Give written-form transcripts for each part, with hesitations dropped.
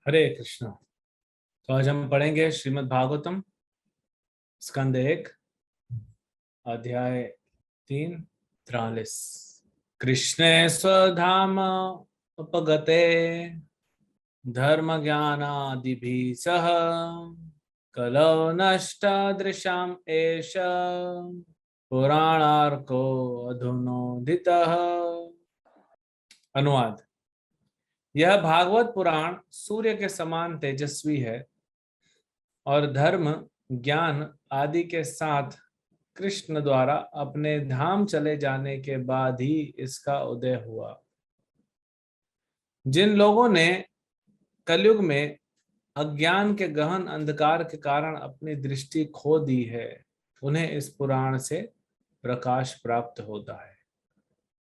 हरे कृष्णा। तो आज हम पढ़ेंगे श्रीमद् भागवतम स्कंद 1 अध्याय 3 43। कृष्णे स्वधाम उपगते धर्म ज्ञानादिभिः सह कलौ नष्टादृशाम् एष पुराणार्को अधुनोदितः। अनुवाद। यह भागवत पुराण सूर्य के समान तेजस्वी है और धर्म ज्ञान आदि के साथ कृष्ण द्वारा अपने धाम चले जाने के बाद ही इसका उदय हुआ। जिन लोगों ने कलयुग में अज्ञान के गहन अंधकार के कारण अपनी दृष्टि खो दी है, उन्हें इस पुराण से प्रकाश प्राप्त होता है।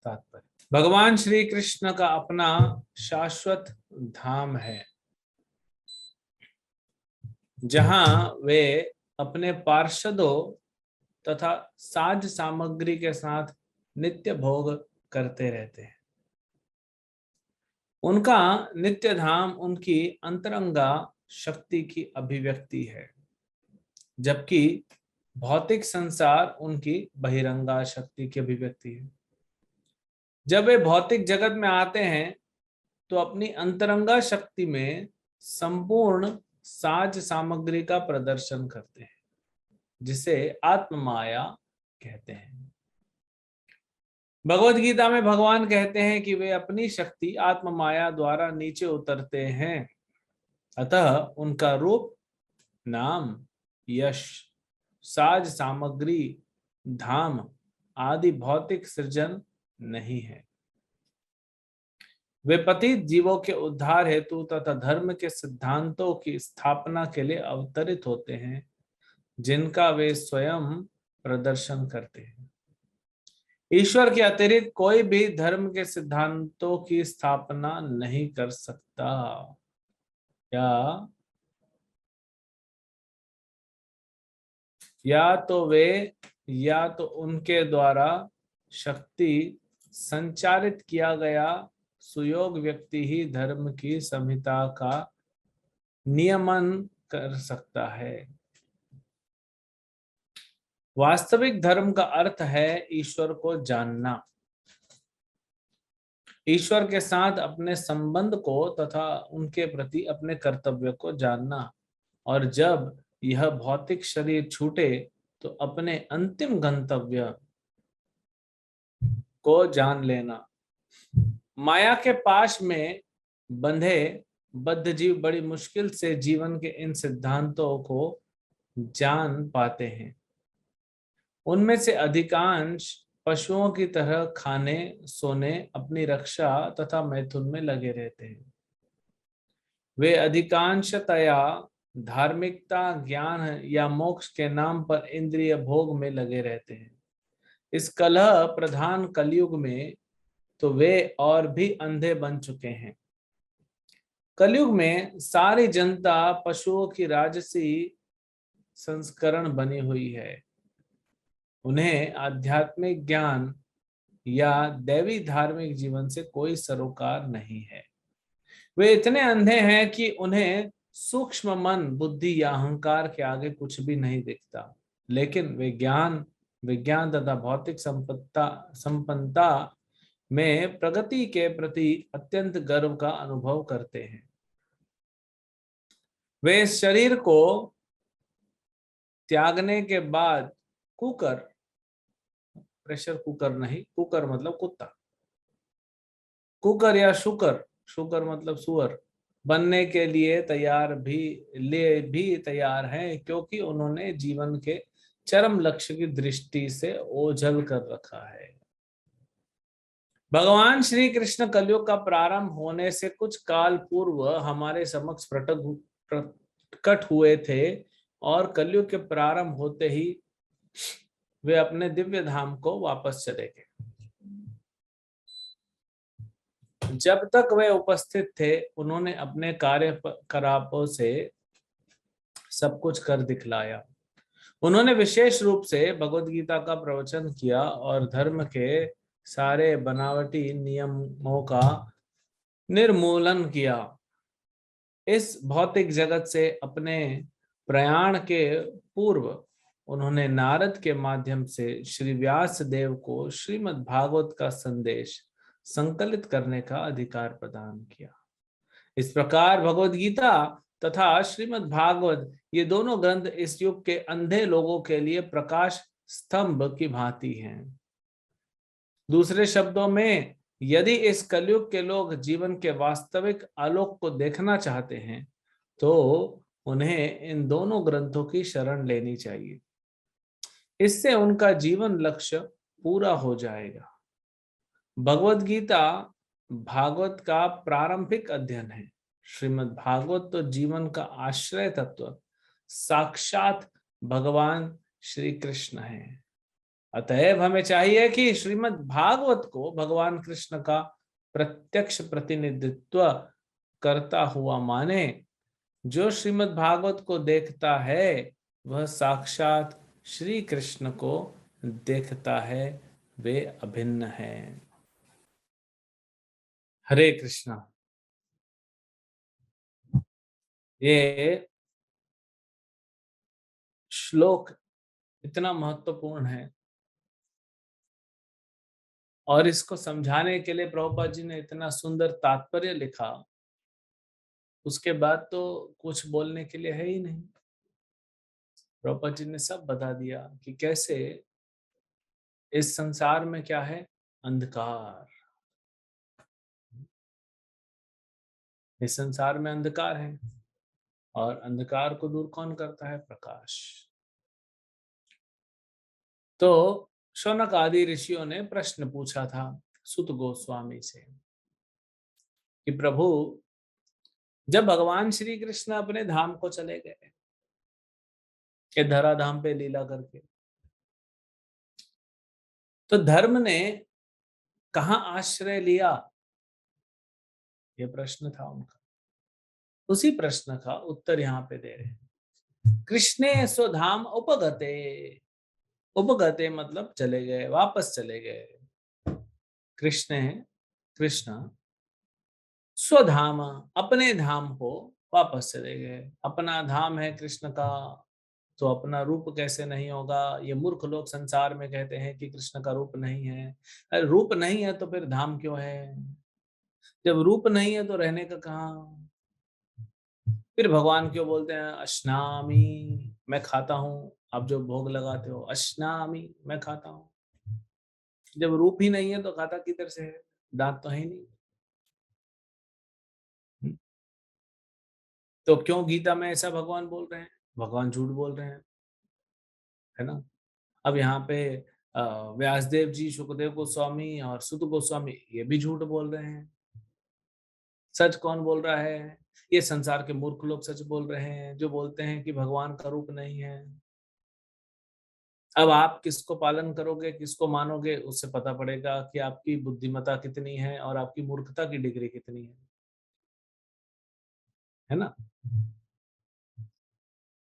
तात्पर्य। भगवान श्री कृष्ण का अपना शाश्वत धाम है, जहां वे अपने पार्षदों तथा साज सामग्री के साथ नित्य भोग करते रहते हैं। उनका नित्य धाम उनकी अंतरंगा शक्ति की अभिव्यक्ति है, जबकि भौतिक संसार उनकी बहिरंगा शक्ति की अभिव्यक्ति है। जब वे भौतिक जगत में आते हैं तो अपनी अंतरंगा शक्ति में संपूर्ण साज सामग्री का प्रदर्शन करते हैं, जिसे आत्म माया कहते हैं। भगवत गीता में भगवान कहते हैं कि वे अपनी शक्ति आत्म माया द्वारा नीचे उतरते हैं, अतः उनका रूप, नाम, यश, साज सामग्री, धाम आदि भौतिक सृजन नहीं है। वे पतित जीवों के उद्धार हेतु तथा धर्म के सिद्धांतों की स्थापना के लिए अवतरित होते हैं, जिनका वे स्वयं प्रदर्शन करते हैं। ईश्वर के अतिरिक्त कोई भी धर्म के सिद्धांतों की स्थापना नहीं कर सकता, या तो उनके द्वारा शक्ति संचारित किया गया सुयोग व्यक्ति ही धर्म की संहिता का नियमन कर सकता है। वास्तविक धर्म का अर्थ है ईश्वर को जानना, ईश्वर के साथ अपने संबंध को तथा उनके प्रति अपने कर्तव्य को जानना, और जब यह भौतिक शरीर छूटे तो अपने अंतिम गंतव्य को जान लेना। माया के पाश में बंधे बद्ध जीव बड़ी मुश्किल से जीवन के इन सिद्धांतों को जान पाते हैं। उनमें से अधिकांश पशुओं की तरह खाने, सोने, अपनी रक्षा तथा मैथुन में लगे रहते हैं। वे अधिकांशतया धार्मिकता, ज्ञान या मोक्ष के नाम पर इंद्रिय भोग में लगे रहते हैं। इस कलह प्रधान कलयुग में तो वे और भी अंधे बन चुके हैं। कलयुग में सारी जनता पशुओं की राजसी संस्करण बनी हुई है। उन्हें आध्यात्मिक ज्ञान या दैवी धार्मिक जीवन से कोई सरोकार नहीं है। वे इतने अंधे हैं कि उन्हें सूक्ष्म मन, बुद्धि या अहंकार के आगे कुछ भी नहीं दिखता, लेकिन वे ज्ञान, विज्ञान तथा भौतिक संपन्नता में प्रगति के प्रति अत्यंत गर्व का अनुभव करते हैं। वे इस शरीर को त्यागने के बाद कुकर, प्रेशर कुकर नहीं, कुकर मतलब कुत्ता, कुकर या शुकर, शुकर मतलब सुअर बनने के लिए तैयार हैं, क्योंकि उन्होंने जीवन के चरम लक्ष्य की दृष्टि से ओझल कर रखा है। भगवान श्री कृष्ण कलयुग का प्रारंभ होने से कुछ काल पूर्व हमारे समक्ष प्रकट हुए थे, और कलयुग के प्रारंभ होते ही वे अपने दिव्य धाम को वापस चले गए। जब तक वे उपस्थित थे, उन्होंने अपने कार्यकलापों से सब कुछ कर दिखलाया। उन्होंने विशेष रूप से भगवत गीता का प्रवचन किया और धर्म के सारे बनावटी नियमों का निर्मूलन किया। इस भौतिक जगत से अपने प्रयाण के पूर्व उन्होंने नारद के माध्यम से श्री व्यास देव को श्रीमद् भागवत का संदेश संकलित करने का अधिकार प्रदान किया। इस प्रकार भगवत गीता तथा श्रीमद् भागवत ये दोनों ग्रंथ इस युग के अंधे लोगों के लिए प्रकाश स्तंभ की भांति हैं। दूसरे शब्दों में, यदि इस कलयुग के लोग जीवन के वास्तविक आलोक को देखना चाहते हैं तो उन्हें इन दोनों ग्रंथों की शरण लेनी चाहिए। इससे उनका जीवन लक्ष्य पूरा हो जाएगा। भगवत गीता भागवत का प्रारंभिक अध्ययन है। श्रीमद् भागवत तो जीवन का आश्रय तत्व साक्षात भगवान श्री कृष्ण है। अतएव हमें चाहिए कि श्रीमद् भागवत को भगवान कृष्ण का प्रत्यक्ष प्रतिनिधित्व करता हुआ माने। जो श्रीमद् भागवत को देखता है वह साक्षात श्री कृष्ण को देखता है, वे अभिन्न है। हरे कृष्णा। ये श्लोक इतना महत्वपूर्ण है और इसको समझाने के लिए प्रभुपाद जी ने इतना सुंदर तात्पर्य लिखा, उसके बाद तो कुछ बोलने के लिए है ही नहीं। प्रभुपाद जी ने सब बता दिया कि कैसे इस संसार में क्या है, अंधकार। इस संसार में अंधकार है और अंधकार को दूर कौन करता है, प्रकाश। तो शौनक आदि ऋषियों ने प्रश्न पूछा था सुत गोस्वामी से कि प्रभु, जब भगवान श्री कृष्ण अपने धाम को चले गए, कि धराधाम पे लीला करके, तो धर्म ने कहां आश्रय लिया, ये प्रश्न था उनका। उसी प्रश्न का उत्तर यहाँ पे दे रहे हैं। कृष्णे स्वधाम उपगते। उपगते मतलब चले गए, वापस चले गए। कृष्ण है, कृष्ण स्वधाम अपने धाम को वापस चले गए। अपना धाम है कृष्ण का, तो अपना रूप कैसे नहीं होगा। ये मूर्ख लोग संसार में कहते हैं कि कृष्ण का रूप नहीं है। अरे रूप नहीं है तो फिर धाम क्यों है। जब रूप नहीं है तो रहने का कहाँ। फिर भगवान क्यों बोलते हैं अश्नामी, मैं खाता हूँ। आप जो भोग लगाते हो, अश्नामी मैं खाता हूँ। जब रूप ही नहीं है तो खाता किधर से है, दांत तो है ही नहीं। तो क्यों गीता में ऐसा भगवान बोल रहे हैं, भगवान झूठ बोल रहे हैं, है ना। अब यहाँ पे व्यासदेव जी, सुखदेव गोस्वामी और सुत गोस्वामी ये भी झूठ बोल रहे हैं। सच कौन बोल रहा है, ये संसार के मूर्ख लोग सच बोल रहे हैं, जो बोलते हैं कि भगवान का रूप नहीं है। अब आप किसको पालन करोगे, किसको मानोगे, उससे पता पड़ेगा कि आपकी बुद्धिमत्ता कितनी है और आपकी मूर्खता की डिग्री कितनी है ना।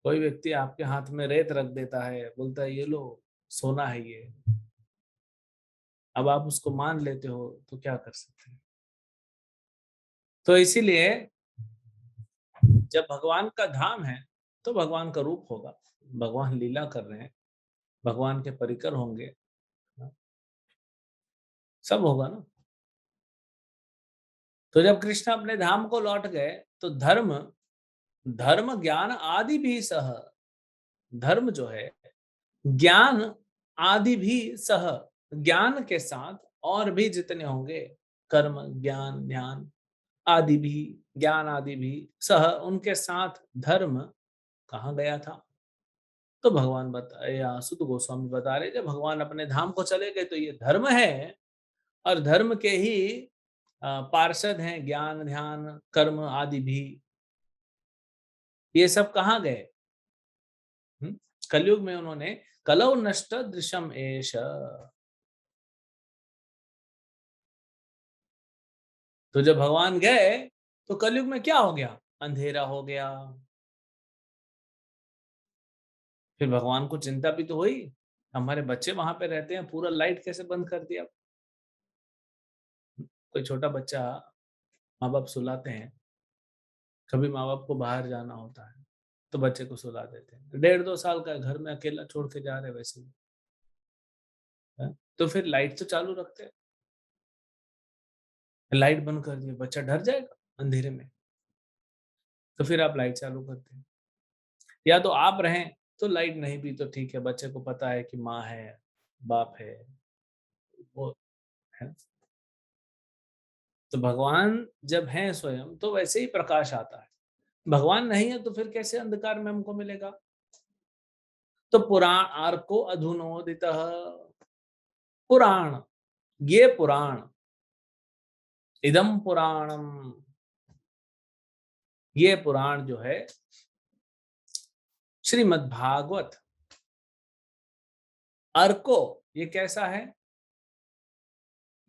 कोई व्यक्ति आपके हाथ में रेत रख देता है, बोलता है ये लो सोना है ये, अब आप उसको मान लेते हो तो क्या कर सकते हैं। तो इसीलिए जब भगवान का धाम है तो भगवान का रूप होगा। भगवान लीला कर रहे हैं, भगवान के परिकर होंगे, सब होगा ना। तो जब कृष्ण अपने धाम को लौट गए तो धर्म धर्म ज्ञान आदि भी सह, धर्म जो है ज्ञान आदि भी सह, ज्ञान के साथ और भी जितने होंगे, कर्म ज्ञान ध्यान आदि भी, ज्ञान आदि भी सह, उनके साथ धर्म कहाँ गया था। तो भगवान बता, या सुत गोस्वामी बता रहे, जब भगवान अपने धाम को चले गए तो ये धर्म है और धर्म के ही पार्षद हैं ज्ञान ध्यान कर्म आदि भी। ये सब कहाँ गए। कलयुग में उन्होंने कलौ नष्ट दृश्यम एष, तो जब भगवान गए तो कलयुग में क्या हो गया, अंधेरा हो गया। फिर भगवान को चिंता भी तो हुई, हमारे बच्चे वहां पे रहते हैं, पूरा लाइट कैसे बंद कर दिया। कोई छोटा बच्चा, माँ बाप सुलाते हैं, कभी माँ बाप को बाहर जाना होता है तो बच्चे को सुला देते हैं। 1.5-2 साल का है, घर में अकेला छोड़ के जा रहे हैं वैसे ही, है? तो फिर लाइट तो चालू रखते हैं, लाइट बंद कर दिए, बच्चा डर जाएगा अंधेरे में, तो फिर आप लाइट चालू करते हैं। या तो आप रहें तो लाइट नहीं भी तो ठीक है, बच्चे को पता है कि माँ है, बाप है, वो है। तो भगवान जब हैं स्वयं तो वैसे ही प्रकाश आता है। भगवान नहीं है तो फिर कैसे अंधकार में हमको मिलेगा? तो पुराण आर्को अधुनोदितः, पुराण, ये पुराण, इदम पुराणम, ये पुराण जो है श्रीमद् भागवत, अर्को, ये कैसा है?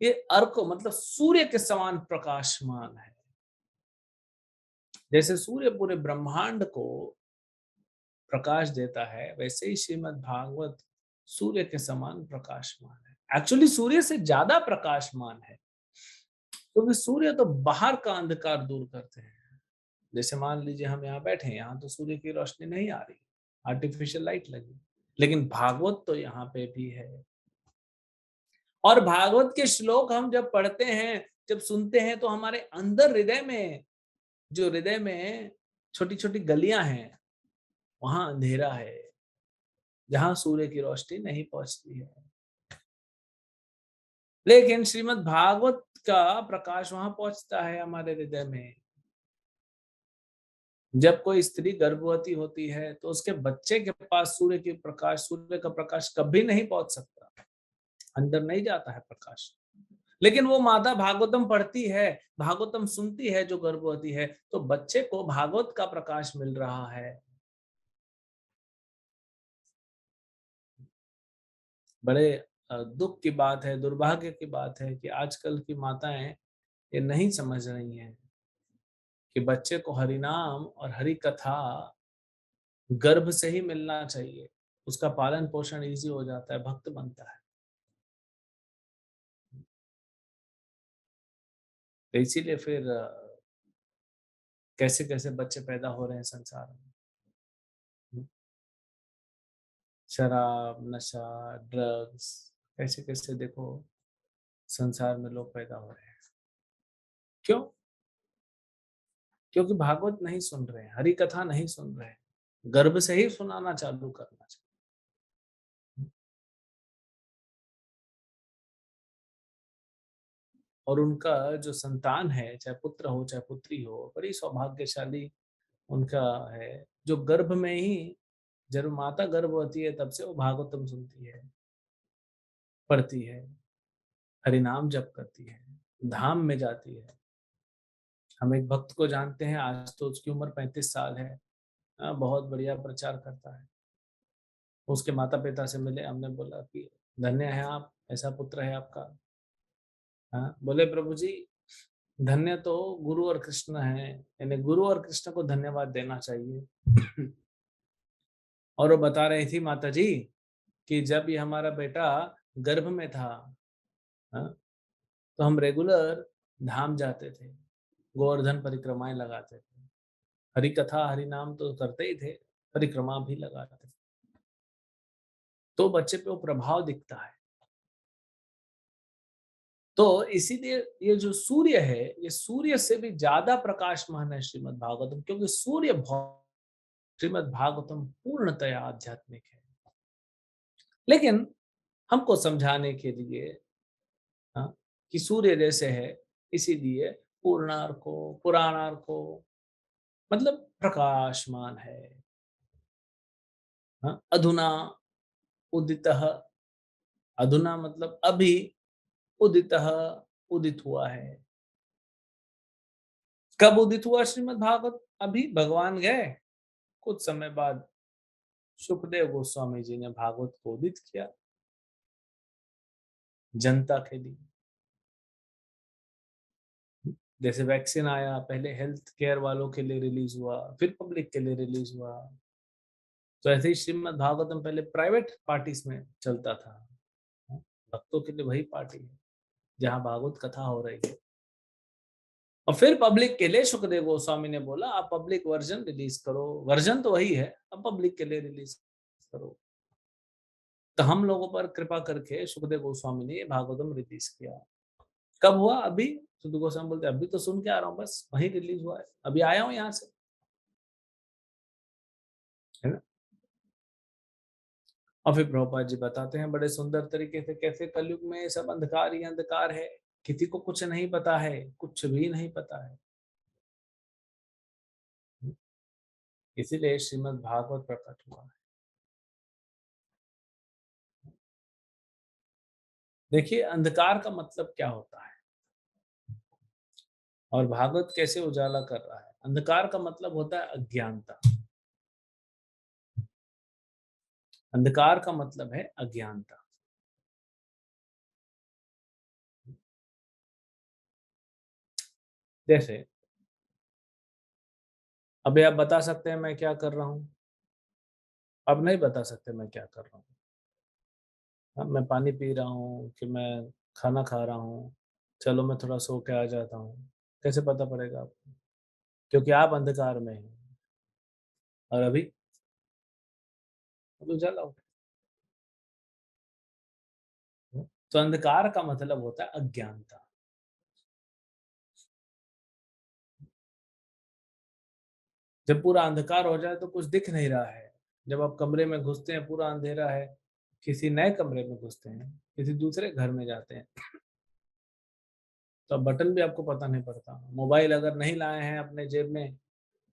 ये अर्को मतलब सूर्य के समान प्रकाशमान है। जैसे सूर्य पूरे ब्रह्मांड को प्रकाश देता है, वैसे ही श्रीमद् भागवत सूर्य के समान प्रकाशमान है। एक्चुअली सूर्य से ज्यादा प्रकाशमान है, क्योंकि सूर्य तो बाहर का अंधकार दूर करते हैं। जैसे मान लीजिए हम यहाँ बैठे हैं, यहाँ तो सूर्य की रोशनी नहीं आ रही, आर्टिफिशियल लाइट लगी, लेकिन भागवत तो यहाँ पे भी है। और भागवत के श्लोक हम जब पढ़ते हैं, जब सुनते हैं, तो हमारे अंदर हृदय में, जो हृदय में छोटी छोटी गलियां हैं, वहां अंधेरा है, जहां सूर्य की रोशनी नहीं पहुंचती है। लेकिन श्रीमद् भागवत का प्रकाश वहां पहुंचता है हमारे हृदय में। जब कोई स्त्री गर्भवती होती है तो उसके बच्चे के पास सूर्य का प्रकाश कभी नहीं पहुंच सकता, अंदर नहीं जाता है प्रकाश। लेकिन वो माता भागवतम पढ़ती है, भागवतम सुनती है जो गर्भवती है, तो बच्चे को भागवत का प्रकाश मिल रहा है। बड़े दुख की बात है, दुर्भाग्य की बात है कि आजकल की माताएं ये नहीं समझ रही हैं कि बच्चे को हरि नाम और हरि कथा गर्भ से ही मिलना चाहिए, उसका पालन पोषण इजी हो जाता है, भक्त बनता है। तो इसीलिए फिर कैसे कैसे बच्चे पैदा हो रहे हैं संसार में, शराब, नशा, ड्रग्स, कैसे कैसे देखो संसार में लोग पैदा हो रहे हैं। क्यों? क्योंकि भागवत नहीं सुन रहे हैं, हरि कथा नहीं सुन रहे हैं। गर्भ से ही सुनाना चालू करना चाहिए। और उनका जो संतान है, चाहे पुत्र हो चाहे पुत्री हो, बड़ी सौभाग्यशाली उनका है, जो गर्भ में ही, जब माता गर्भवती है तब से वो भागवतम सुनती है, पढ़ती है, हरि नाम जप करती है, धाम में जाती है। हम एक भक्त को जानते हैं, आज तो उसकी उम्र 35 साल है। बहुत बढ़िया प्रचार करता है। उसके माता पिता से मिले, हमने बोला कि धन्य है आप, ऐसा पुत्र है आपका। हाँ, बोले प्रभु जी, धन्य तो गुरु और कृष्ण है, यानी गुरु और कृष्ण को धन्यवाद देना चाहिए। और वो बता रही थी माता जी कि जब ये हमारा बेटा गर्भ में था, हाँ, तो हम रेगुलर धाम जाते थे, गोवर्धन परिक्रमाएं लगाते थे, हरि कथा हरि नाम तो करते ही थे, परिक्रमा भी लगाते थे। तो बच्चे पे वो प्रभाव दिखता है। तो इसीलिए ये जो सूर्य है, ये सूर्य से भी ज्यादा प्रकाशमान है श्रीमद् भागवतम, क्योंकि श्रीमद् भागवतम पूर्णतया आध्यात्मिक है। लेकिन हमको समझाने के लिए, हाँ, कि सूर्य जैसे है, इसीलिए पूर्णार को, पुराणार को, मतलब प्रकाशमान है। हाँ, अधुना उदितः, अधुना मतलब अभी, उदितः उदित हुआ है। कब उदित हुआ श्रीमद् भागवत? अभी भगवान गए, कुछ समय बाद सुखदेव गोस्वामी जी ने भागवत को उदित किया जनता के लिए। जैसे वैक्सीन आया, पहले हेल्थ केयर वालों के लिए रिलीज हुआ, फिर पब्लिक के लिए रिलीज हुआ, तो ऐसे ही श्रीमद् भागवतम पहले प्राइवेट पार्टीज में चलता था। भक्तों के लिए वही पार्टी है जहाँ भागवत कथा हो रही है। और फिर पब्लिक के लिए सुखदेव गोस्वामी ने बोला आप पब्लिक वर्जन रिलीज करो, वर्जन तो वही है, अब पब्लिक के लिए रिलीज करो। तो हम लोगों पर कृपा करके सुखदेव गोस्वामी ने ये भागवतम रिलीज किया। कब हुआ? अभी। सुखदेव गोस्वामी बोलते अभी तो सुन के आ रहा हूँ, बस वही रिलीज हुआ है, अभी आया हूँ यहाँ से, है ना। और फिर प्रभुपाद जी बताते हैं बड़े सुंदर तरीके से कैसे कलयुग में सब अंधकार ही अंधकार है, किसी को कुछ नहीं पता है, कुछ भी नहीं पता है। इसीलिए श्रीमद् भागवत प्रकट हुआ है। देखिए अंधकार का मतलब क्या होता है और भागवत कैसे उजाला कर रहा है। अंधकार का मतलब होता है अज्ञानता। अंधकार का मतलब है अज्ञानता। जैसे अभी आप बता सकते हैं मैं क्या कर रहा हूं? अब नहीं बता सकते मैं क्या कर रहा हूँ। हाँ, मैं पानी पी रहा हूँ कि मैं खाना खा रहा हूँ, चलो मैं थोड़ा सो के आ जाता हूँ, कैसे पता पड़ेगा आपको? क्योंकि आप अंधकार में हैं और अभी उजाला हो गया। तो अंधकार का मतलब होता है अज्ञानता। जब पूरा अंधकार हो जाए तो कुछ दिख नहीं रहा है। जब आप कमरे में घुसते हैं पूरा अंधेरा है, किसी नए कमरे में घुसते हैं, किसी दूसरे घर में जाते हैं, तो अब बटन भी आपको पता नहीं पड़ता। मोबाइल अगर नहीं लाए हैं अपने जेब में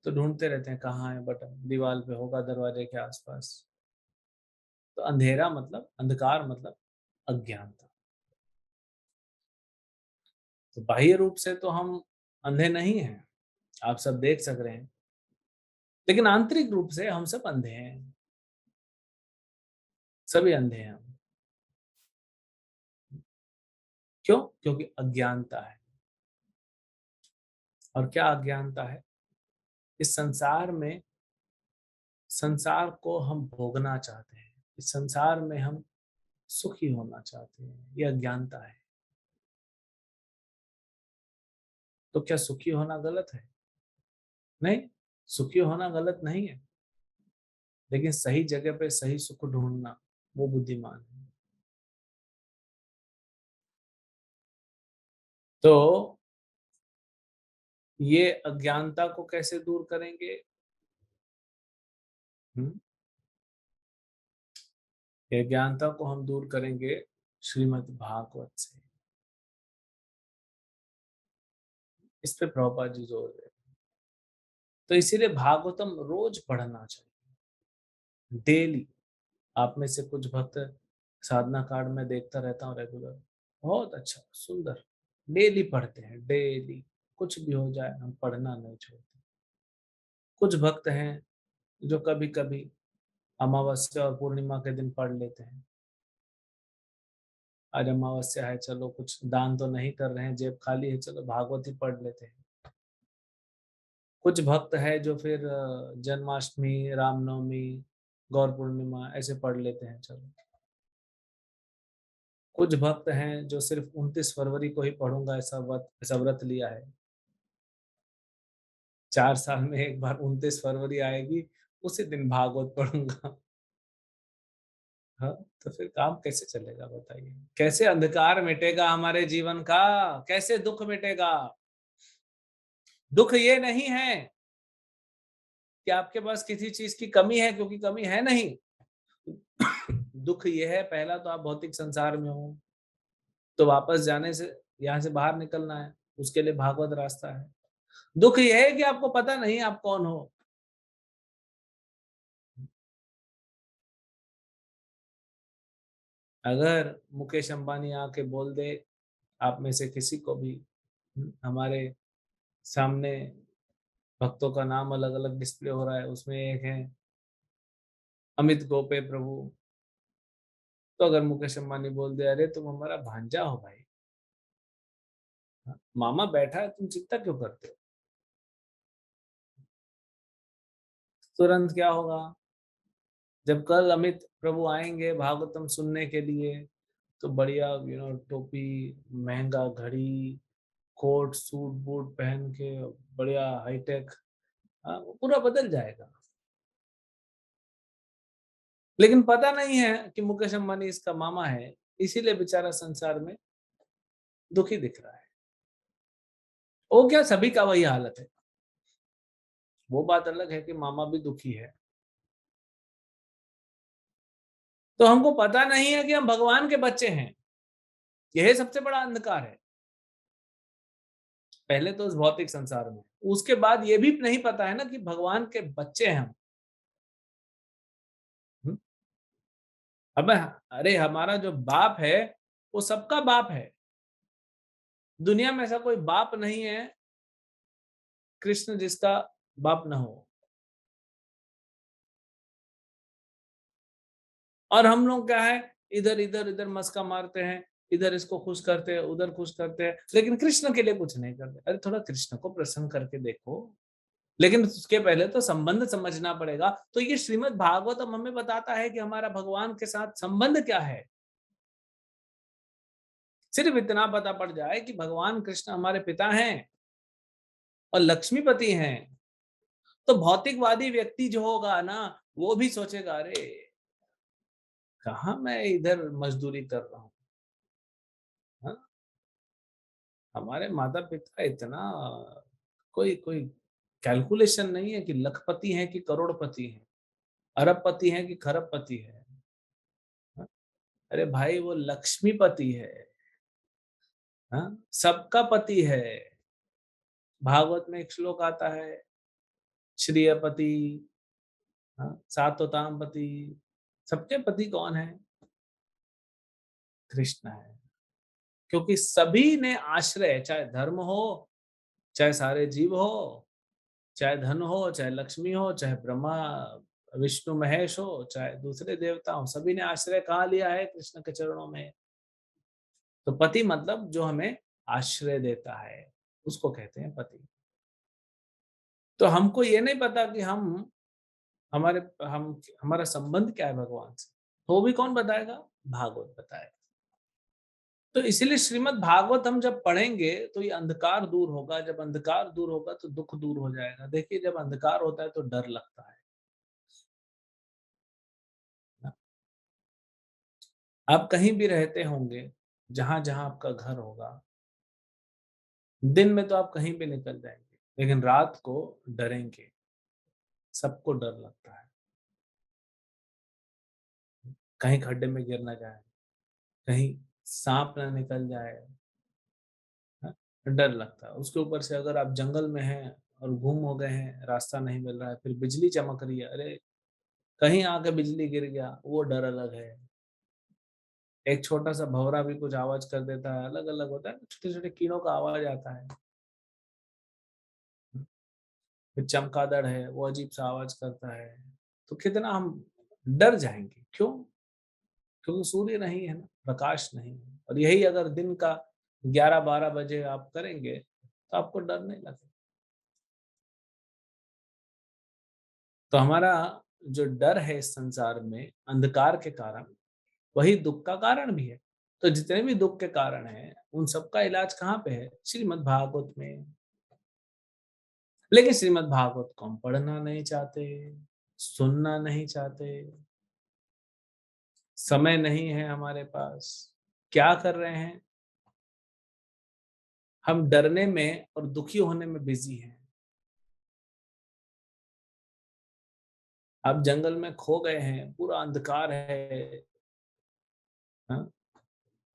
तो ढूंढते रहते हैं कहाँ है बटन, दीवार पे होगा, दरवाजे के आसपास। तो अंधेरा मतलब, अंधकार मतलब अज्ञानता। तो बाह्य रूप से तो हम अंधे नहीं हैं, आप सब देख सक रहे हैं, लेकिन आंतरिक रूप से हम सब अंधे हैं, सभी अंधे हैं हम। क्यों? क्योंकि अज्ञानता है। और क्या अज्ञानता है? इस संसार में, संसार को हम भोगना चाहते हैं, इस संसार में हम सुखी होना चाहते हैं, ये अज्ञानता है। तो क्या सुखी होना गलत है? नहीं, सुखी होना गलत नहीं है, लेकिन सही जगह पे सही सुख ढूंढना वो बुद्धिमान है। तो ये अज्ञानता को कैसे दूर करेंगे? हम्म? ये अज्ञानता को हम दूर करेंगे श्रीमद् भागवत से। इस पे प्रभुपाद जी जोर दे रहे हैं। तो इसीलिए भागवतम रोज पढ़ना चाहिए, डेली। आप में से कुछ भक्त साधना कार्ड में देखता रहता हूँ रेगुलर, बहुत अच्छा सुंदर डेली पढ़ते हैं, डेली। कुछ भी हो जाए हम पढ़ना नहीं छोड़ते। कुछ भक्त हैं जो कभी कभी अमावस्या और पूर्णिमा के दिन पढ़ लेते हैं। आज अमावस्या है, चलो कुछ दान तो नहीं कर रहे हैं, जेब खाली है, चलो भागवत ही पढ़ लेते हैं। कुछ भक्त है जो फिर जन्माष्टमी, रामनवमी, गौर पूर्णिमा ऐसे पढ़ लेते हैं, चलो। कुछ भक्त हैं जो सिर्फ 29 फरवरी को ही पढ़ूंगा ऐसा व्रत लिया है। 4 साल में एक बार 29 फरवरी आएगी, उसी दिन भागवत पढ़ूंगा। हाँ, तो फिर काम कैसे चलेगा बताइए? कैसे अंधकार मिटेगा हमारे जीवन का? कैसे दुख मिटेगा? दुख ये नहीं है कि आपके पास किसी चीज की कमी है, क्योंकि कमी है नहीं। दुख ये है, पहला तो आप भौतिक संसार में हो, तो वापस जाने से, यहाँ से बाहर निकलना है, उसके लिए भागवत रास्ता है। दुख ये है कि आपको पता नहीं आप कौन हो। अगर मुकेश अंबानी आके बोल दे आप में से किसी को भी, हमारे सामने भक्तों का नाम अलग अलग डिस्प्ले हो रहा है, उसमें एक है अमित गोपे प्रभु, तो अगर मुकेश अंबानी बोल दे अरे तुम हमारा भांजा हो भाई, मामा बैठा है, तुम चिंता क्यों करते हो? तुरंत क्या होगा? जब कल अमित प्रभु आएंगे भागवतम सुनने के लिए, तो बढ़िया टोपी, महंगा घड़ी, कोट सूट बूट पहन के बढ़िया हाईटेक, वो पूरा बदल जाएगा। लेकिन पता नहीं है कि मुकेश अंबानी इसका मामा है, इसीलिए बेचारा संसार में दुखी दिख रहा है। वो क्या, सभी का वही हालत है। वो बात अलग है कि मामा भी दुखी है। तो हमको पता नहीं है कि हम भगवान के बच्चे हैं, यह सबसे बड़ा अंधकार है। पहले तो इस भौतिक संसार में, उसके बाद ये भी नहीं पता है ना कि भगवान के बच्चे हैं हम। हम्म? अब अरे हमारा जो बाप है वो सबका बाप है। दुनिया में ऐसा कोई बाप नहीं है कृष्ण जिसका बाप ना हो। और हम लोग क्या है, इधर इधर इधर मस्का मारते हैं, इधर इसको खुश करते हैं, उधर खुश करते हैं, लेकिन कृष्ण के लिए कुछ नहीं करते। अरे थोड़ा कृष्ण को प्रसन्न करके देखो। लेकिन उसके पहले तो संबंध समझना पड़ेगा। तो ये श्रीमद् भागवतम हमें बताता है कि हमारा भगवान के साथ संबंध क्या है। सिर्फ इतना पता पड़ जाए कि भगवान कृष्ण हमारे पिता हैं और लक्ष्मीपति हैं, तो भौतिकवादी व्यक्ति जो होगा ना, वो भी सोचेगा अरे कहाँ मैं इधर मजदूरी कर रहा हूँ। हाँ? हमारे माता पिता इतना कोई कोई कैलकुलेशन नहीं है कि लखपति है कि करोड़पति है, अरबपति है कि खरबपति है। हाँ? अरे भाई वो लक्ष्मीपति है। हाँ? सबका पति है। भागवत में एक श्लोक आता है, श्रीयपति, हाँ, सातोताम पति। सबके पति कौन है? कृष्ण है। क्योंकि सभी ने आश्रय, चाहे धर्म हो, चाहे सारे जीव हो, चाहे धन हो, चाहे लक्ष्मी हो, चाहे ब्रह्मा विष्णु महेश हो, चाहे दूसरे देवता हो, सभी ने आश्रय कहाँ लिया है? कृष्ण के चरणों में। तो पति मतलब जो हमें आश्रय देता है, उसको कहते हैं पति। तो हमको ये नहीं पता कि हमारे हम हमारा संबंध क्या है भगवान से, तो वो भी कौन बताएगा? भागवत बताएगा। तो इसीलिए श्रीमद् भागवत हम जब पढ़ेंगे तो ये अंधकार दूर होगा। जब अंधकार दूर होगा तो दुख दूर हो जाएगा। देखिए जब अंधकार होता है तो डर लगता है। आप कहीं भी रहते होंगे, जहां जहां आपका घर होगा, दिन में तो आप कहीं भी निकल जाएंगे, लेकिन रात को डरेंगे। सबको डर लगता है, कहीं खड्डे में गिर ना जाए, कहीं सांप ना निकल जाए। हाँ? डर लगता है। उसके ऊपर से अगर आप जंगल में हैं और गुम हो गए हैं, रास्ता नहीं मिल रहा है, फिर बिजली चमक रही है, अरे कहीं आके बिजली गिर गया, वो डर अलग है। एक छोटा सा भंवरा भी कुछ आवाज कर देता है, अलग अलग होता है, छोटे छोटे कीड़ों का आवाज आता है। फिर चमगादड़ है, वो अजीब सा आवाज करता है। तो कितना हम डर जाएंगे। क्यों? क्योंकि सूर्य नहीं है ना, प्रकाश नहीं है। और यही अगर दिन का 11-12 बजे आप करेंगे तो आपको डर नहीं लगेगा। तो हमारा जो डर है इस संसार में अंधकार के कारण, वही दुख का कारण भी है। तो जितने भी दुख के कारण हैं उन सबका इलाज कहाँ पे है? श्रीमद् भागवत में। लेकिन श्रीमद् भागवत को हम पढ़ना नहीं चाहते, सुनना नहीं चाहते, समय नहीं है हमारे पास। क्या कर रहे हैं? हम डरने में और दुखी होने में बिजी हैं। आप जंगल में खो गए हैं, पूरा अंधकार है। हाँ?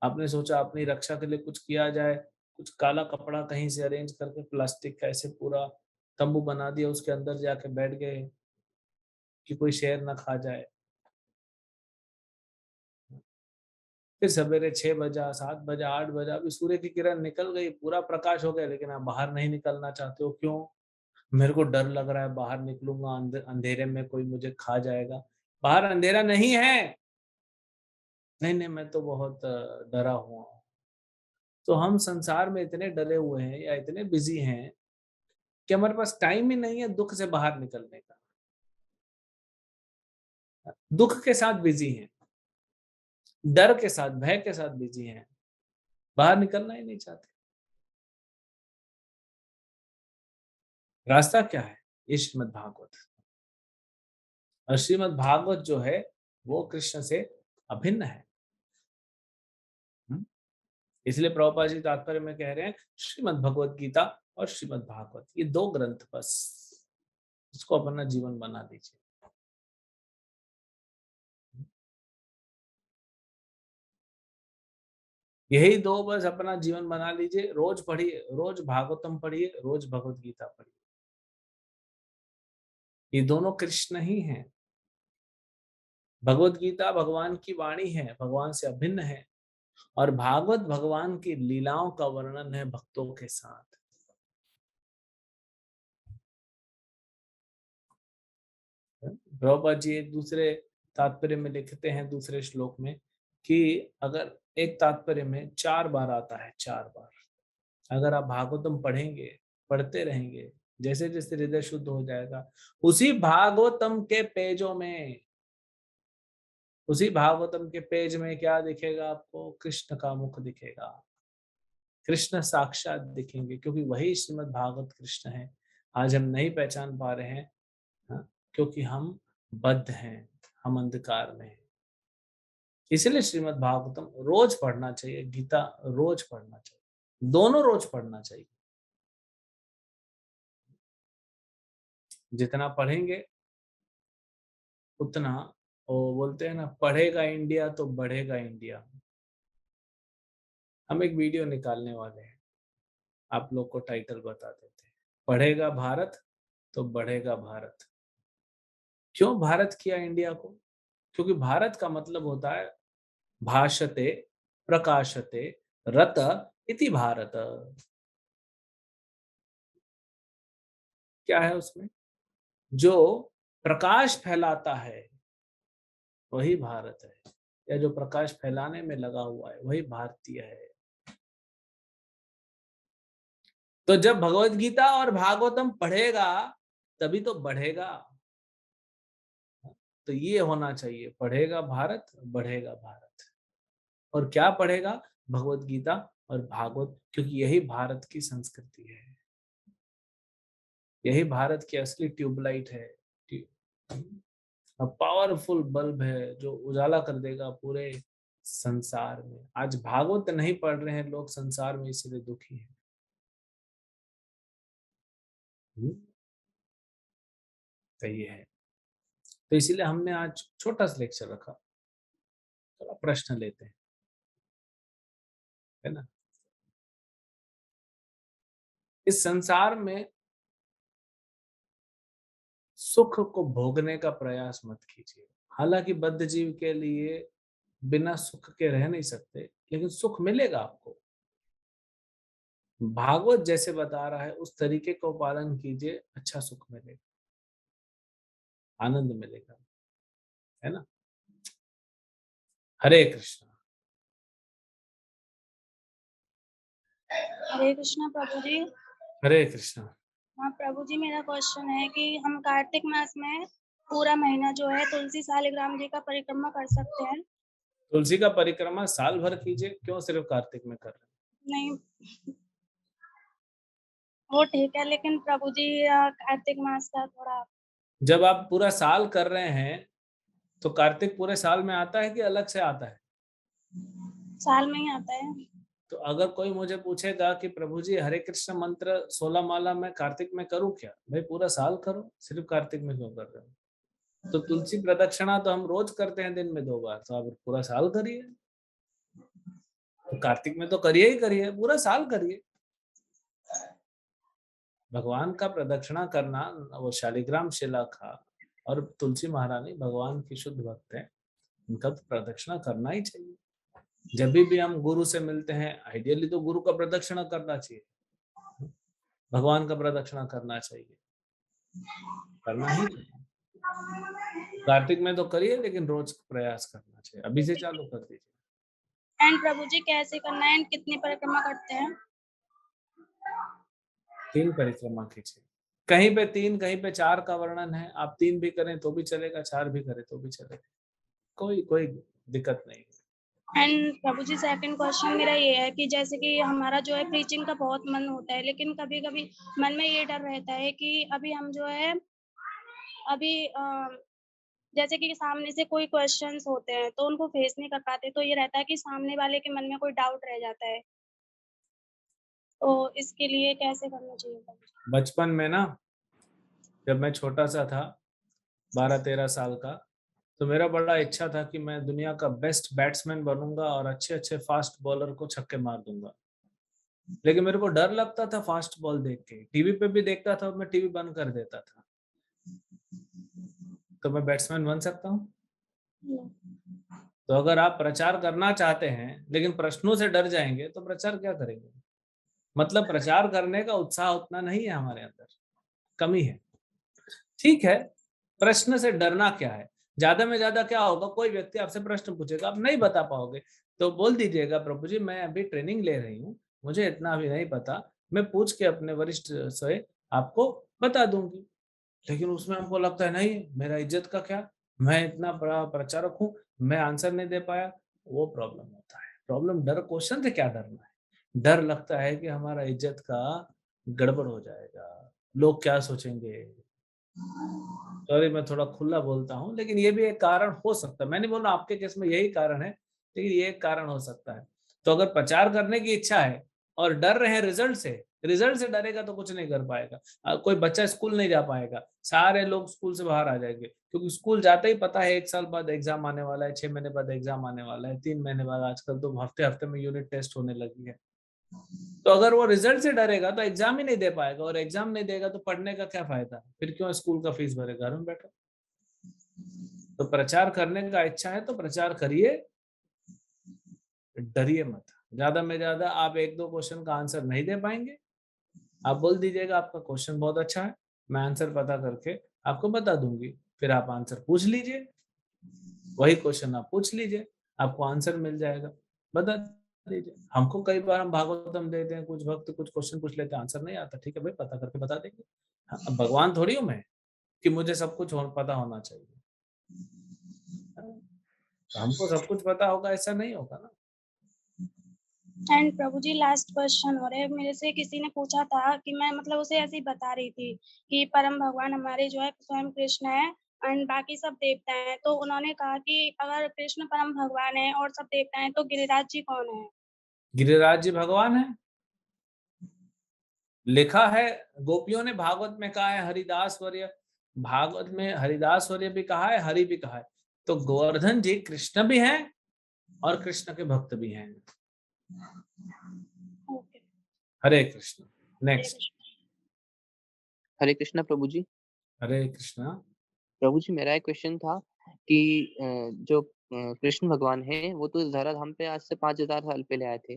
आपने सोचा अपनी रक्षा के लिए कुछ किया जाए, कुछ काला कपड़ा कहीं से अरेंज करके प्लास्टिक का ऐसे पूरा तंबू बना दिया, उसके अंदर जाके बैठ गए कि कोई शेर ना खा जाए। फिर सवेरे 6 बजा, 7 बजा, 8 बजा, अभी सूर्य की किरण निकल गई, पूरा प्रकाश हो गया, लेकिन आप बाहर नहीं निकलना चाहते हो। क्यों? मेरे को डर लग रहा है, बाहर निकलूंगा अंधेरे में कोई मुझे खा जाएगा। बाहर अंधेरा नहीं है। नहीं नहीं, मैं तो बहुत डरा हुआ हूँ। तो हम संसार में इतने डरे हुए हैं या इतने बिजी हैं कि हमारे पास टाइम ही नहीं है दुख से बाहर निकलने का। दुख के साथ बिजी हैं, डर के साथ, भय के साथ बिजी हैं, बाहर निकलना ही नहीं चाहते। रास्ता क्या है? ये श्रीमद् भागवत। और श्रीमद् भागवत जो है वो कृष्ण से अभिन्न है। इसलिए प्रभुपाद जी तात्पर्य में कह रहे हैं श्रीमद् भगवत गीता और श्रीमद् भागवत, ये दो ग्रंथ बस, इसको अपना जीवन बना दीजिए। यही दो बस अपना जीवन बना लीजिए। रोज पढ़िए, रोज भागवतम पढ़िए, रोज भगवत गीता पढ़िए। ये दोनों कृष्ण ही हैं। भगवत गीता भगवान की वाणी है, भगवान से अभिन्न है, और भागवत भगवान की लीलाओं का वर्णन है भक्तों के साथ। प्रभुपाद जी एक दूसरे तात्पर्य में लिखते हैं, दूसरे श्लोक में, कि अगर एक तात्पर्य में 4 बार आता है, 4 बार, अगर आप भागवतम पढ़ेंगे, पढ़ते रहेंगे, जैसे जैसे हृदय शुद्ध हो जाएगा, उसी भागवतम के पेजों में, उसी भागवतम के पेज में क्या दिखेगा आपको? कृष्ण का मुख दिखेगा, कृष्ण साक्षात दिखेंगे, क्योंकि वही श्रीमद् भागवत कृष्ण है। आज हम नहीं पहचान पा रहे हैं, हाँ, क्योंकि हम बद्ध हैं, हम अंधकार में हैं। इसलिए श्रीमद् भागवतम रोज पढ़ना चाहिए, गीता रोज पढ़ना चाहिए, दोनों रोज पढ़ना चाहिए। जितना पढ़ेंगे उतना, वो बोलते हैं ना, पढ़ेगा इंडिया तो बढ़ेगा इंडिया। हम एक वीडियो निकालने वाले हैं, आप लोग को टाइटल बता देते हैं, पढ़ेगा भारत तो बढ़ेगा भारत। क्यों भारत किया इंडिया को? क्योंकि भारत का मतलब होता है भाषते प्रकाशते रत इति भारत। क्या है उसमें? जो प्रकाश फैलाता है वही भारत है, या जो प्रकाश फैलाने में लगा हुआ है वही भारतीय है। तो जब भगवत गीता और भागवतम पढ़ेगा तभी तो बढ़ेगा। तो ये होना चाहिए, पढ़ेगा भारत बढ़ेगा भारत। और क्या पढ़ेगा? भगवत गीता और भागवत, क्योंकि यही भारत की संस्कृति है, यही भारत की असली ट्यूबलाइट है, पावरफुल बल्ब है जो उजाला कर देगा पूरे संसार में। आज भागवत नहीं पढ़ रहे हैं लोग संसार में, इसलिए दुखी हैं। तो ये है, तो इसीलिए हमने आज छोटा सा लेक्चर रखा, थोड़ा प्रश्न लेते हैं, है ना। इस संसार में सुख को भोगने का प्रयास मत कीजिए। हालांकि बद्ध जीव के लिए बिना सुख के रह नहीं सकते, लेकिन सुख मिलेगा आपको। भागवत जैसे बता रहा है उस तरीके को पालन कीजिए, अच्छा सुख मिलेगा, आनंद मिलेगा, है ना। हरे कृष्ण। हरे कृष्णा प्रभु जी। हरे कृष्ण। हाँ प्रभु जी, मेरा क्वेश्चन है कि हम कार्तिक मास में पूरा महीना जो है तुलसी शालिग्राम जी का परिक्रमा कर सकते हैं? तुलसी का परिक्रमा साल भर कीजिए, क्यों सिर्फ कार्तिक में कर रहे हैं? नहीं, वो ठीक है, लेकिन प्रभु जी कार्तिक मास का थोड़ा। जब आप पूरा साल कर रहे हैं तो कार्तिक पूरे साल में आता है कि अलग से आता है? साल में ही आता है। तो अगर कोई मुझे पूछेगा कि प्रभु जी हरे कृष्ण मंत्र 16 माला मैं कार्तिक में करूं क्या? भाई पूरा साल करो, सिर्फ कार्तिक में क्यों कर रहे हो? तो तुलसी प्रदक्षिणा तो हम रोज करते हैं दिन में 2 बार, तो आप पूरा साल करिए। तो कार्तिक में तो करिए ही करिए, पूरा साल करिए। भगवान का प्रदक्षिणा करना, वो शालिग्राम शिला का और तुलसी महारानी भगवान की शुद्ध भक्त है, उनका तो प्रदक्षिणा करना ही चाहिए। जब भी हम गुरु से मिलते हैं, आइडियली तो गुरु का प्रदक्षिणा करना चाहिए, भगवान का प्रदक्षिणा करना चाहिए, करना ही चाहिए। कार्तिक में तो करिए, लेकिन रोज प्रयास करना चाहिए, अभी से चालू कर दीजिए। एंड प्रभु जी कैसे करना है, एंड कितनी परिक्रमा करते हैं? 3 परिक्रमा कीजिए, कहीं पे 3 कहीं पे 4 का वर्णन है। आप 3 भी करें तो भी चलेगा, 4 भी करें तो भी चलेगा, कोई कोई दिक्कत नहीं। And Prabhu ji second question मेरा ये है कि जैसे कि हमारा जो है प्रीचिंग का बहुत मन होता है, लेकिन कभी-कभी मन में ये डर रहता है कि अभी हम जो है अभी जैसे कि सामने से कोई क्वेश्चंस होते हैं तो उनको फेस नहीं कर पाते, तो ये रहता है कि सामने वाले के मन में कोई डाउट रह जाता है। तो इसके लिए कैसे करना चाहिए प्रभु जी? बचपन में ना, जब मैं छोटा सा था, 12-13 साल का, तो मेरा बड़ा इच्छा था कि मैं दुनिया का बेस्ट बैट्समैन बनूंगा और अच्छे अच्छे फास्ट बॉलर को छक्के मार दूंगा। लेकिन मेरे को डर लगता था फास्ट बॉल देख के, टीवी पे भी देखता था, मैं टीवी बंद कर देता था। तो मैं बैट्समैन बन सकता हूँ? हुँ, तो अगर आप प्रचार करना चाहते हैं लेकिन प्रश्नों से डर जाएंगे तो प्रचार क्या करेंगे? मतलब प्रचार करने का उत्साह उतना नहीं है हमारे अंदर, कमी है। ठीक है, प्रश्न से डरना क्या है? ज्यादा में ज्यादा क्या होगा, कोई व्यक्ति आपसे प्रश्न पूछेगा, आप नहीं बता पाओगे, तो बोल दीजिएगा प्रभु जी मैं अभी ट्रेनिंग ले रही हूँ, मुझे इतना अभी नहीं पता, मैं पूछ के अपने वरिष्ठ से आपको बता दूंगी। लेकिन उसमें हमको लगता है नहीं, मेरा इज्जत का क्या, मैं इतना बड़ा प्रचारक हूँ, मैं आंसर नहीं दे पाया, वो प्रॉब्लम होता है। प्रॉब्लम डर, क्वेश्चन से क्या डरना है? डर लगता है कि हमारा इज्जत का गड़बड़ हो जाएगा, लोग क्या सोचेंगे। सॉरी मैं थोड़ा खुला बोलता हूँ, लेकिन ये भी एक कारण हो सकता है। मैं नहीं बोल रहा आपके केस में यही कारण है, लेकिन ये एक कारण हो सकता है। तो अगर प्रचार करने की इच्छा है और डर रहे हैं रिजल्ट से डरेगा तो कुछ नहीं कर पाएगा। कोई बच्चा स्कूल नहीं जा पाएगा, सारे लोग स्कूल से बाहर आ जाएंगे, क्योंकि स्कूल जाते ही पता है 1 साल बाद एग्जाम आने वाला है, 6 महीने बाद एग्जाम आने वाला है, 3 महीने बाद, आजकल तो हफ्ते हफ्ते में यूनिट टेस्ट होने लगी है। तो अगर वो रिजल्ट से डरेगा तो एग्जाम ही नहीं दे पाएगा, और एग्जाम नहीं देगा तो पढ़ने का क्या फायदा, फिर क्यों स्कूल का फीस भरे, घर में बैठो। तो प्रचार करने का इच्छा है तो प्रचार करिए, डरिए मत। ज्यादा में ज्यादा आप 1-2 क्वेश्चन का आंसर नहीं दे पाएंगे, आप बोल दीजिएगा आपका क्वेश्चन बहुत अच्छा है, मैं आंसर पता करके आपको बता दूंगी, फिर आप आंसर पूछ लीजिए, वही क्वेश्चन आप पूछ लीजिए, आपको आंसर मिल जाएगा, बता दीजिए। हमको कई बार हम भागवतम देते हैं, कुछ भक्त कुछ क्वेश्चन पूछ लेते हैं, आंसर नहीं आता, ठीक है भाई, पता करके बता देंगे। हाँ, अब भगवान थोड़ी हूँ मैं कि मुझे सब कुछ पता होना चाहिए। हाँ, तो हमको सब कुछ पता होगा ऐसा नहीं होगा ना। And Prabhu ji last question और है, मेरे से किसी ने पूछा था कि मैं मतलब उसे ऐसे ही बता रही थी कि परम भगवान हमारे जो है स्वयं कृष्ण है एंड बाकी सब देवता हैं। तो उन्होंने कहा कि अगर कृष्ण परम भगवान है और सब देवता हैं तो गिरिराज जी कौन है? गिरिराज जी भगवान है, लिखा है, गोपियों ने भागवत में कहा है, हरिदास वर्य, भागवत में हरिदास वर्य भी कहा है, हरि भी कहा है। तो गोवर्धन जी कृष्ण भी हैं और कृष्ण के भक्त भी हैं। ओके, हरे कृष्ण। हरे नेक्स्ट। कृष्ण। हरे कृष्णा प्रभु जी। हरे कृष्णा। प्रभु जी मेरा एक क्वेश्चन था कि जो कृष्ण भगवान है वो तो धराधाम पे आज से 5000 साल पहले आए थे,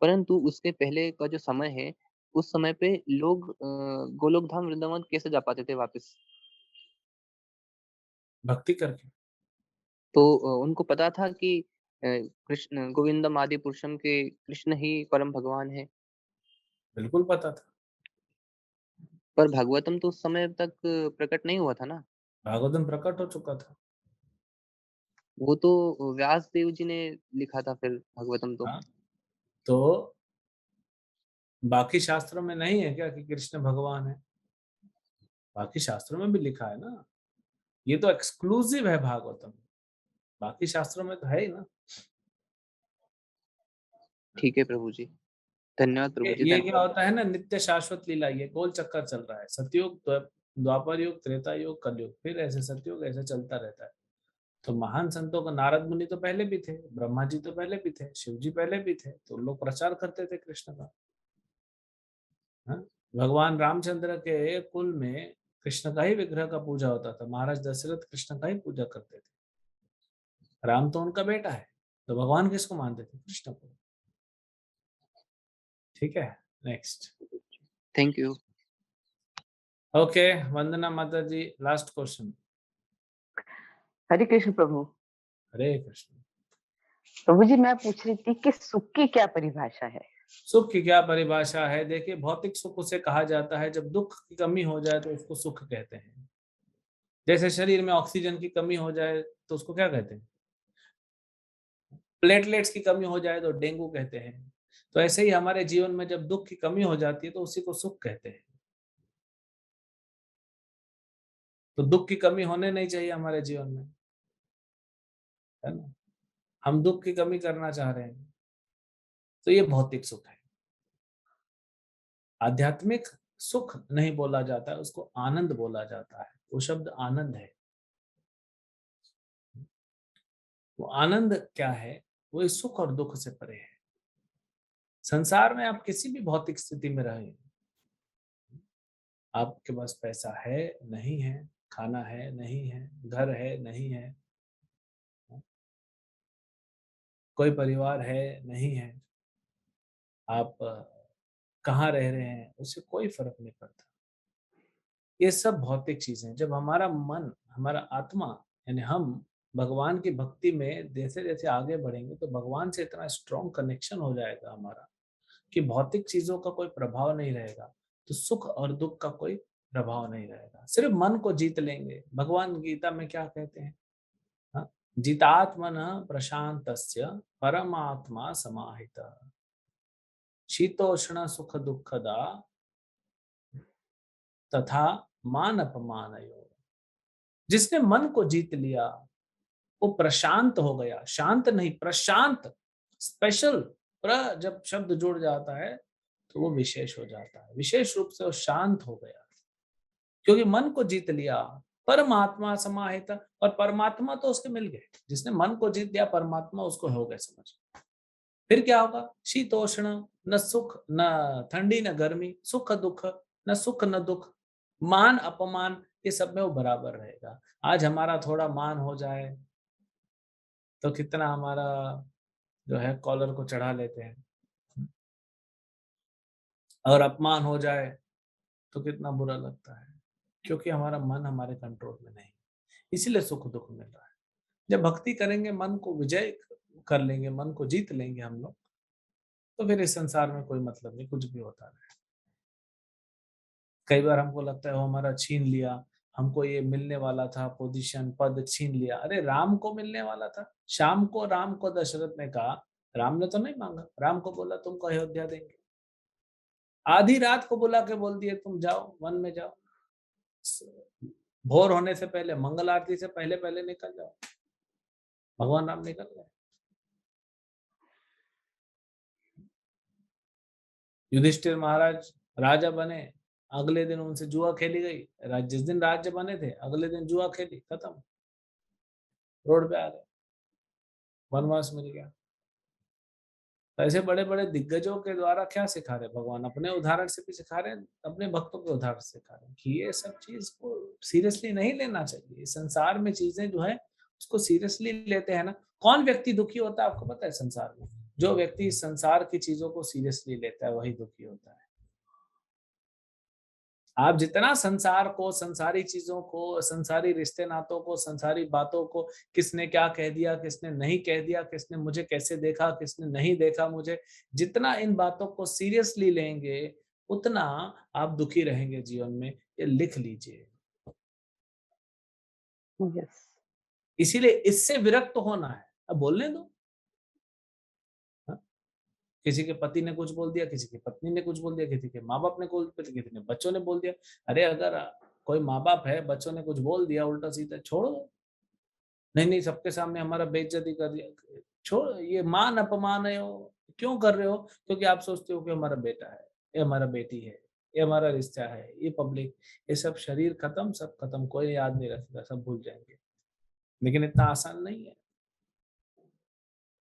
परंतु उसके पहले का जो समय है उस समय पे लोग गोलोक धाम वृंदावन कैसे जा पाते थे वापस? भक्ति करके। तो उनको पता था कि कृष्ण गोविंदम आदि पुरुषम के कृष्ण ही परम भगवान है, बिल्कुल पता था। पर भागवतम तो उस समय तक प्रकट नहीं हुआ था ना। भागवतम प्रकट हो चुका था। वो तो व्यास देव जी ने लिखा था फिर भागवतम तो। हाँ, तो बाकी शास्त्रों में नहीं है क्या कि कृष्ण भगवान है? बाकी शास्त्रों में भी लिखा है ना, ये तो एक्सक्लूसिव है भागवतम, बाकी शास्त्रों में तो है ही ना। ठीक है प्रभु जी, धन्यवाद प्रभु जी, ये क्या धन्यवाद। होता है ना, नित्य शाश्वत लीला, ये गोल चक्कर चल रहा है, सतयुग द्वापर युग, त्रेता युग, कलयुग, फिर ऐसे सतयुग, ऐसे चलता रहता है। तो महान संतों का, नारद मुनि तो पहले भी थे, ब्रह्मा जी तो पहले भी थे, शिव जी पहले भी थे, तो लोग प्रचार करते थे कृष्ण का। हाँ? भगवान रामचंद्र के कुल में कृष्ण का ही विग्रह का पूजा होता था, महाराज दशरथ कृष्ण का ही पूजा करते थे। राम तो उनका बेटा है, तो भगवान किसको मानते थे? कृष्ण को। ठीक है, नेक्स्ट। Thank you. ओके, वंदना माता जी, लास्ट क्वेश्चन। हरे कृष्ण प्रभु। हरे कृष्ण। प्रभु जी मैं पूछ रही थी कि सुख की क्या परिभाषा है? सुख की क्या परिभाषा है? देखिए, भौतिक सुख उसे कहा जाता है जब दुख की कमी हो जाए तो उसको सुख कहते हैं। जैसे शरीर में ऑक्सीजन की कमी हो जाए तो उसको क्या कहते हैं? प्लेटलेट्स की कमी हो जाए तो डेंगू कहते हैं। तो ऐसे ही हमारे जीवन में जब दुख की कमी हो जाती है तो उसी को सुख कहते हैं। तो दुख की कमी होने नहीं चाहिए हमारे जीवन में, है ना। हम दुख की कमी करना चाह रहे हैं तो ये भौतिक सुख है। आध्यात्मिक सुख नहीं बोला जाता है, उसको आनंद बोला जाता है। वो शब्द आनंद है। वो आनंद क्या है? वो इस सुख और दुख से परे है। संसार में आप किसी भी भौतिक स्थिति में रहे, आपके पास पैसा है नहीं है, खाना है नहीं है, घर है नहीं है, कोई परिवार है नहीं है, आप कहाँ रह रहे हैं, उससे कोई फर्क नहीं पड़ता। ये सब भौतिक चीजें हैं। जब हमारा मन, हमारा आत्मा, यानी हम भगवान की भक्ति में जैसे जैसे आगे बढ़ेंगे तो भगवान से इतना स्ट्रॉन्ग कनेक्शन हो जाएगा हमारा कि भौतिक चीजों का कोई प्रभाव नहीं रहेगा। तो सुख और दुख का कोई प्रभाव नहीं रहेगा। सिर्फ मन को जीत लेंगे। भगवान गीता में क्या कहते हैं? हाँ? जितात्मनः प्रशांतस्य परमात्मा समाहितः शीतोष्ण सुख दुःखदा तथा मान अपमानयोः। जिसने मन को जीत लिया वो प्रशांत हो गया। शांत नहीं, प्रशांत। स्पेशल प्र जब शब्द जुड़ जाता है तो वो विशेष हो जाता है। विशेष रूप से वो शांत हो गया क्योंकि मन को जीत लिया। परमात्मा समाहित, और परमात्मा तो उसके मिल गए। जिसने मन को जीत लिया परमात्मा उसको हो गए समझ। फिर क्या होगा? शीतोष्ण, न सुख न ठंडी न गर्मी, सुख दुख, न सुख न दुख, मान अपमान, ये सब में वो बराबर रहेगा। आज हमारा थोड़ा मान हो जाए तो कितना हमारा जो है कॉलर को चढ़ा लेते हैं, और अपमान हो जाए तो कितना बुरा लगता है, क्योंकि हमारा मन हमारे कंट्रोल में नहीं। इसीलिए सुख दुख मिल रहा है। जब भक्ति करेंगे, मन को विजय कर लेंगे, मन को जीत लेंगे हम लोग, तो फिर इस संसार में कोई मतलब नहीं, कुछ भी होता रहे। कई बार हमको लगता है वो हमारा छीन लिया, हमको ये मिलने वाला था पोजीशन पद छीन लिया। अरे राम को मिलने वाला था। शाम को राम को दशरथ ने कहा, राम ने तो नहीं मांगा, राम को बोला तुमको अयोध्या देंगे। आधी रात को बुला के बोल दिए तुम जाओ वन में जाओ, भोर होने से पहले, मंगल आरती से पहले पहले निकल जाओ। भगवान राम निकल गए। युधिष्ठिर महाराज राजा बने, अगले दिन उनसे जुआ खेली गई। जिस दिन राज्य बने थे अगले दिन जुआ खेली, खत्म, रोड पे आ गए, वनवास मिल गया। तो ऐसे बड़े बड़े दिग्गजों के द्वारा क्या सिखा रहे भगवान? अपने उदाहरण से भी सिखा रहे हैं, अपने भक्तों के उदाहरण से सिखा रहे हैं कि ये सब चीज को सीरियसली नहीं लेना चाहिए। संसार में चीजें जो है उसको सीरियसली लेते हैं ना। कौन व्यक्ति दुखी होता है आपको पता है संसार में? जो व्यक्ति संसार की चीजों को सीरियसली लेता है वही दुखी होता है। आप जितना संसार को, संसारी चीजों को, संसारी रिश्ते नातों को, संसारी बातों को, किसने क्या कह दिया, किसने नहीं कह दिया, किसने मुझे कैसे देखा, किसने नहीं देखा मुझे, जितना इन बातों को सीरियसली लेंगे उतना आप दुखी रहेंगे जीवन में। ये लिख लीजिए। यस। इसीलिए इससे विरक्त होना है। अब बोलने दो। किसी के पति ने कुछ बोल दिया, किसी की पत्नी ने कुछ बोल दिया, किसी के माँ बाप ने कुछ, किसी ने बच्चों ने बोल दिया। अरे अगर कोई माँ बाप है, बच्चों ने कुछ बोल दिया उल्टा सीधा, छोड़ दो। नहीं नहीं, सबके सामने हमारा बेइज्जती कर दिया, छोड़। ये मान अपमान है। क्यों कर रहे हो? क्योंकि आप सोचते हो कि हमारा बेटा है, ये हमारा बेटी है, ये हमारा रिश्ता है, ये पब्लिक, ये सब शरीर खत्म, सब खत्म, कोई याद नहीं रखेगा, सब भूल जाएंगे। लेकिन इतना आसान नहीं है।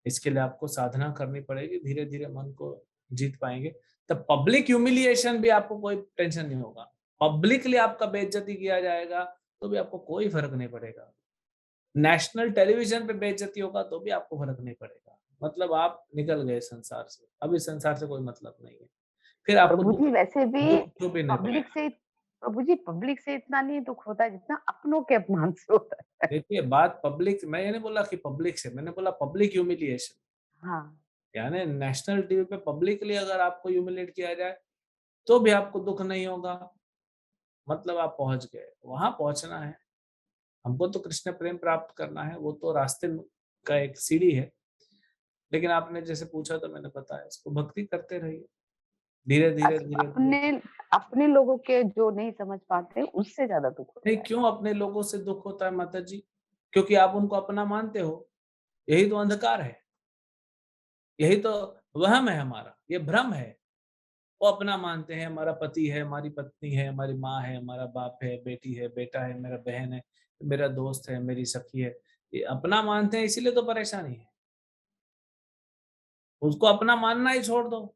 इसके लिए आपको साधना करनी पड़ेगी। धीरे धीरे मन को जीत पाएंगे तब पब्लिक ह्यूमिलिएशन भी आपको कोई टेंशन नहीं होगा। पब्लिकली आपका बेइज्जती किया जाएगा तो भी आपको कोई फर्क नहीं पड़ेगा। नेशनल टेलीविजन पे बेइज्जती होगा तो भी आपको फर्क नहीं पड़ेगा। मतलब आप निकल गए संसार से, अब इस संसार से कोई मतलब नहीं है। फिर आपको प्रभु दुख जी वैसे भी दुख भी नहीं पब्लिक पड़ेगा। से, प्रभु जी पब्लिक से इतना नहीं दुख होता जितना अपनों के अपमान से होता है। देखिए बात पब्लिक, मैं ये नहीं बोला कि पब्लिक से, मैंने बोला पब्लिक ह्यूमिलिएशन। हाँ। यानी नेशनल टीवी पे पब्लिकली अगर आपको ह्यूमिलेट किया जाए तो भी आपको दुख नहीं होगा, मतलब आप पहुंच गए। वहां पहुंचना है हमको, तो कृष्ण प्रेम प्राप्त करना है। वो तो रास्ते का एक सीढ़ी है, लेकिन आपने जैसे पूछा तो मैंने बताया, इसको भक्ति करते रहिए, धीरे धीरे धीरे धीरे। अपने अपने लोगों के जो नहीं समझ पाते उससे ज्यादा दुख होता नहीं, है। क्यों अपने लोगों से दुख होता है माता जी? क्योंकि आप उनको अपना मानते हो। यही तो अंधकार है, यही तो वहम है हमारा, ये भ्रम है। वो अपना मानते हैं, हमारा पति है, हमारी पत्नी है, हमारी माँ है, हमारा बाप है, बेटी है, बेटा है, मेरा बहन है, मेरा दोस्त है, मेरी सखी है। ये अपना मानते हैं, इसीलिए तो परेशानी है। उसको अपना मानना ही छोड़ दो।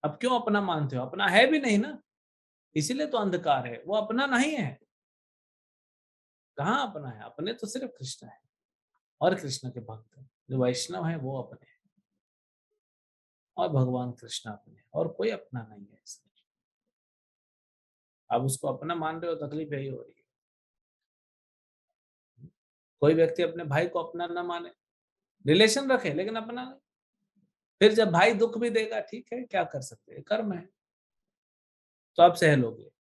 अब क्यों अपना मानते हो? अपना है भी नहीं ना, इसीलिए तो अंधकार है। वो अपना नहीं है। कहाँ अपना है? अपने तो सिर्फ कृष्ण है और कृष्ण के भक्त हैं। जो वैष्णव है वो अपने हैं और भगवान कृष्ण अपने हैं, और कोई अपना नहीं है इसमें। आप उसको अपना मान रहे हो, तकलीफ यही हो रही है। कोई व्यक्ति अपने भाई को अपना ना माने, रिलेशन रखे लेकिन अपना नहीं, फिर जब भाई दुख भी देगा, ठीक है, क्या कर सकते हैं, कर्म है, तो आप सह लोगे।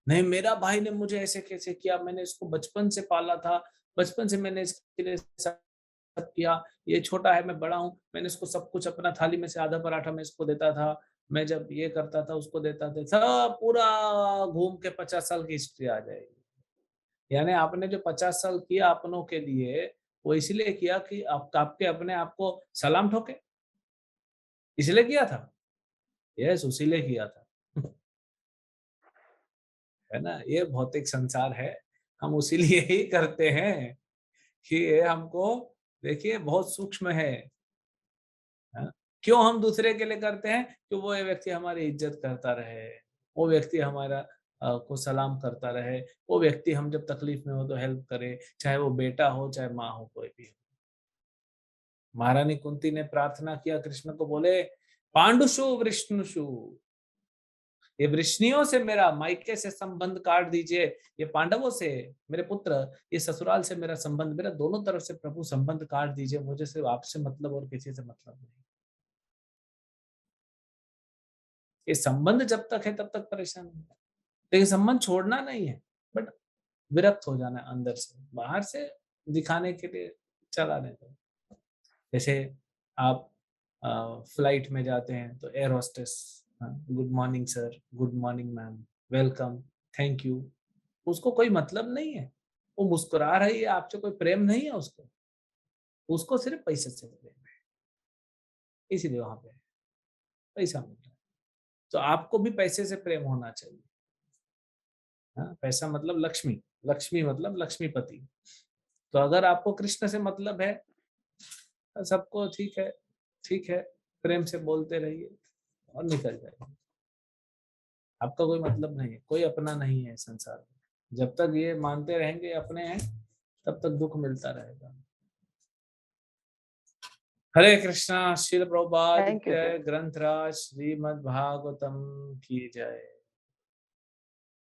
नहीं, मेरा भाई ने मुझे ऐसे कैसे किया, मैंने इसको बचपन से पाला था, बचपन से मैंने इसके लिए सब किया, ये छोटा है मैं बड़ा हूँ, मैंने इसको सब कुछ, अपना थाली में से आधा पराठा मैं इसको देता था, मैं जब ये करता था उसको देता था, सब पूरा घूम के 50 साल की हिस्ट्री आ जाएगी। यानी आपने जो 50 साल किया अपनों के लिए, वो इसलिए किया कि आपके अपने आप को सलाम ठोके, इसलिए किया था। यस, उसीलिए किया था। है ना, ये भौतिक संसार है, हम उसीलिए ही करते हैं कि ये हमको, देखिए, बहुत सूक्ष्म है। हाँ? क्यों हम दूसरे के लिए करते हैं? कि वो ये व्यक्ति हमारी इज्जत करता रहे, वो व्यक्ति हमारा को सलाम करता रहे, वो व्यक्ति हम जब तकलीफ में हो तो हेल्प करे, चाहे वो बेटा हो चाहे माँ हो, कोई भी हो। महारानी कुंती ने प्रार्थना किया कृष्ण को, बोले पांडुषु वृष्णुषु, ये वृष्णियों से मेरा मायके से संबंध काट दीजिए, ये पांडवों से, मेरे पुत्र, ये ससुराल से मेरा संबंध, मेरा दोनों तरफ से प्रभु संबंध काट दीजिए, मुझे सिर्फ आपसे मतलब और किसी से मतलब नहीं। ये संबंध जब तक है तब तक परेशान है, लेकिन संबंध छोड़ना नहीं है, बट विरक्त हो जाना है अंदर से, बाहर से दिखाने के लिए चला नहीं दो। जैसे आप फ्लाइट में जाते हैं तो air hostess, good morning sir, good morning ma'am, welcome, thank you, उसको कोई मतलब नहीं है, वो मुस्कुरा रही है, आपसे कोई प्रेम नहीं है उसको, उसको सिर्फ पैसे से प्रेम है, इसीलिए वहां पे पैसा मिल रहा है। तो आपको भी पैसे से प्रेम होना चाहिए। हाँ, पैसा मतलब लक्ष्मी, लक्ष्मी मतलब लक्ष्मीपति। तो अगर आपको कृष्ण से मतलब है, सबको ठीक है, ठीक है, प्रेम से बोलते रहिए और निकल जाइए। आपका कोई मतलब नहीं है, कोई अपना नहीं है संसार में। जब तक ये मानते रहेंगे अपने हैं, तब तक दुख मिलता रहेगा। हरे कृष्णा। श्रील प्रभुपाद की थैंक यू। जय। ग्रंथराज श्रीमद् भागवतम की जय।